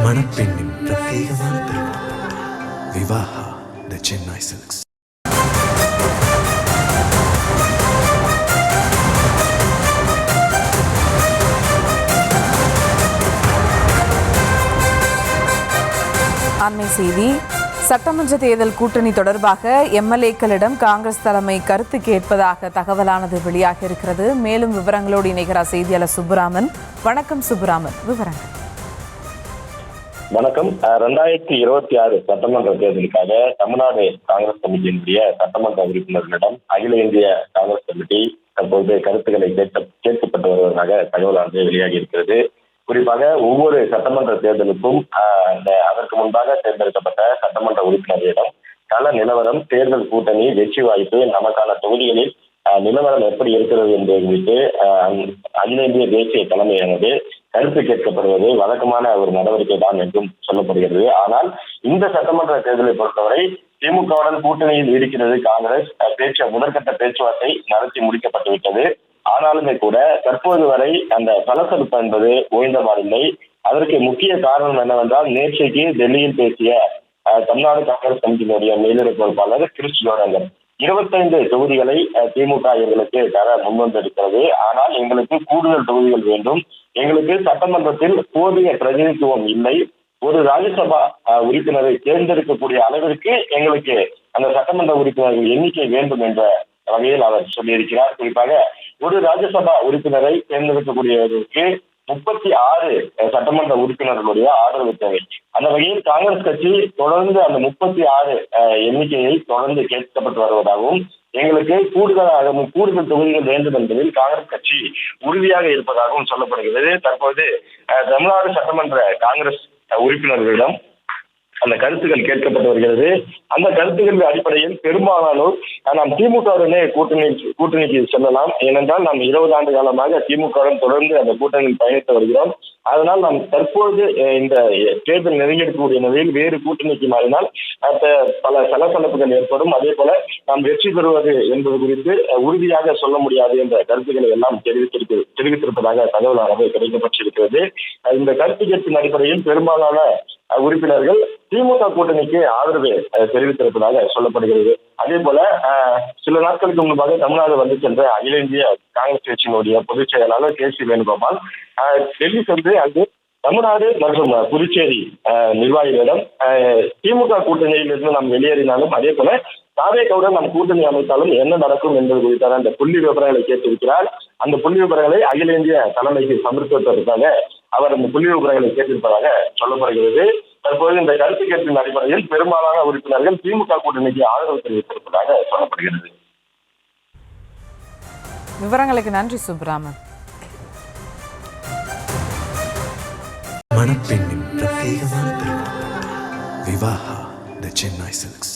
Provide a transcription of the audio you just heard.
மணப்பெண்ணின் பிரத்யேகமான திருமணம் விவாஹா தி சென்னை சில்க்ஸ். அண்மை செய்தி. சட்டமன்ற தேர்தல் கூட்டணி தொடர்பாக எம்எல்ஏக்களிடம் காங்கிரஸ் தலைமை கருத்து கேட்பதாக தகவலானது வெளியாக இருக்கிறது. மேலும் விவரங்களோடு இணைகிறார் செய்தியாளர் சுப்புராமன். வணக்கம் சுப்புராமன், விவரங்கள். வணக்கம். 2026 சட்டமன்ற தேர்தலுக்காக தமிழ்நாடு காங்கிரஸ் கமிட்டியினுடைய சட்டமன்ற உறுப்பினர்களிடம் அகில இந்திய காங்கிரஸ் கமிட்டி தற்போது கருத்துக்களை கேட்கப்பட்டு வருவதாக தகவலானது வெளியாகி இருக்கிறது. குறிப்பாக ஒவ்வொரு சட்டமன்ற தேர்தலுக்கும் அதற்கு முன்பாக தேர்ந்தெடுக்கப்பட்ட சட்டமன்ற உறுப்பினர்களிடம் கள நிலவரம், தேர்தல் கூட்டணி, வெற்றி வாய்ப்பு, நமக்கான தொகுதிகளில் நிலவரம் எப்படி இருக்கிறது என்பது குறித்து அகில இந்திய தேசிய தலைமையானது கருத்து கேட்கப்படுவது வழக்கமான ஒரு நடவடிக்கை தான் என்றும் சொல்லப்படுகிறது. ஆனால் இந்த சட்டமன்ற தேர்தலை பொறுத்தவரை திமுகவுடன் கூட்டணியில் இருக்கிறது காங்கிரஸ். முதற்கட்ட பேச்சுவார்த்தை நடத்தி முடிக்கப்பட்டுவிட்டது. ஆனாலுமே கூட தற்போது வரை அந்த சலசலப்பு என்பது ஓய்ந்தபாடில்லை. அதற்கு முக்கிய காரணம் என்னவென்றால், நேற்றைக்கு டெல்லியில் பேசிய தமிழ்நாடு காங்கிரஸ் கமிட்டியினுடைய மேலிட பொறுப்பாளர் கிரிஷ் ஜோடங்கர் 25 தொகுதிகளை திமுக எங்களுக்கு தர முன்வந்திருக்கிறது. ஆனால் எங்களுக்கு கூடுதல் தொகுதிகள் வேண்டும். எங்களுக்கு சட்டமன்றத்தில் போதிய பிரதிநிதித்துவம் இல்லை. ஒரு ராஜ்யசபா உறுப்பினரை தேர்ந்தெடுக்கக்கூடிய அளவிற்கு எங்களுக்கு அந்த சட்டமன்ற உறுப்பினர்கள் எண்ணிக்கை வேண்டும் என்ற வகையில் அவர் சொல்லியிருக்கிறார். குறிப்பாக ஒரு ராஜ்யசபா உறுப்பினரை தேர்ந்தெடுக்கக்கூடியதற்கு 36 சட்டமன்ற உறுப்பினர்களுடைய ஆதரவு தேவை. அந்த வகையில் காங்கிரஸ் கட்சி தொடர்ந்து அந்த 36 எண்ணிக்கையை தொடர்ந்து கேட்கப்பட்டு வருவதாகவும், எங்களுக்கு கூடுதல் தொகுதிகள் வேண்டும் என்பதில் காங்கிரஸ் கட்சி உறுதியாக இருப்பதாகவும் சொல்லப்படுகிறது. தற்போது தமிழ்நாடு சட்டமன்ற காங்கிரஸ் உறுப்பினர்களிடம் அந்த கருத்துக்கள் கேட்கப்பட்டு வருகிறது. அந்த கருத்துக்களின் அடிப்படையில் பெரும்பாலானோர் நாம் திமுகவுடனே கூட்டணிக்கு செல்லலாம். ஏனென்றால் நாம் 20 ஆண்டு காலமாக திமுகவுடன் தொடர்ந்து அந்த கூட்டணியில் பயணித்து வருகிறோம். அதனால் நாம் தற்போது இந்த தேர்தல் நெருங்கக்கூடிய நிலையில் வேறு கூட்டணிக்கு மாறினால் பல சலசலப்புகள் ஏற்படும். அதே போல நாம் வெற்றி பெறுவது என்பது குறித்து உறுதியாக சொல்ல முடியாது என்ற கருத்துக்களை எல்லாம் தெரிவித்திருப்பதாக தகவலானது கிடைக்கப்பட்டிருக்கிறது. இந்த கருத்து கேட்பின் அடிப்படையில் பெரும்பாலான உறுப்பினர்கள் திமுக கூட்டணிக்கு ஆதரவு தெரிவித்திருப்பதாக சொல்லப்படுகிறது. அதே போல சில நாட்களுக்கு முன்பாக தமிழ்நாடு வந்து சென்ற அகில இந்திய காங்கிரஸ் கட்சியினுடைய பொதுச் செயலாளர் KC வேணுகோபால் டெல்லி சென்று அங்கு தமிழ்நாடு மற்றும் புதுச்சேரி நிர்வாகிகளிடம் திமுக கூட்டணியிலிருந்து நாம் வெளியேறினாலும், அதே போல தாவேகவுடன் நாம் கூட்டணி அமைத்தாலும் என்ன நடக்கும் என்பது குறித்தான அந்த புள்ளி விவரங்களை கேட்டிருக்கிறார். அந்த புள்ளி விவரங்களை அகில இந்திய தலைமைக்கு சமர்ப்பிப்பதற்காக அவர் அந்த புள்ளி விவரங்களை கேட்டிருப்பதாக சொல்லப்படுகிறது. தற்போது இந்த கருத்து கேட்பின் அடிப்படையில் பெரும்பாலான உறுப்பினர்கள் திமுக கூட்டணிக்கு ஆதரவு தெரிவித்திருப்பதாக சொல்லப்படுகிறது. விவரங்களுக்கு நன்றி சுப்ராமன். மணப்பெண்ணின் பிரத்யேகமான திருமணம் விவாஹா தி சென்னை சில்க்ஸ்.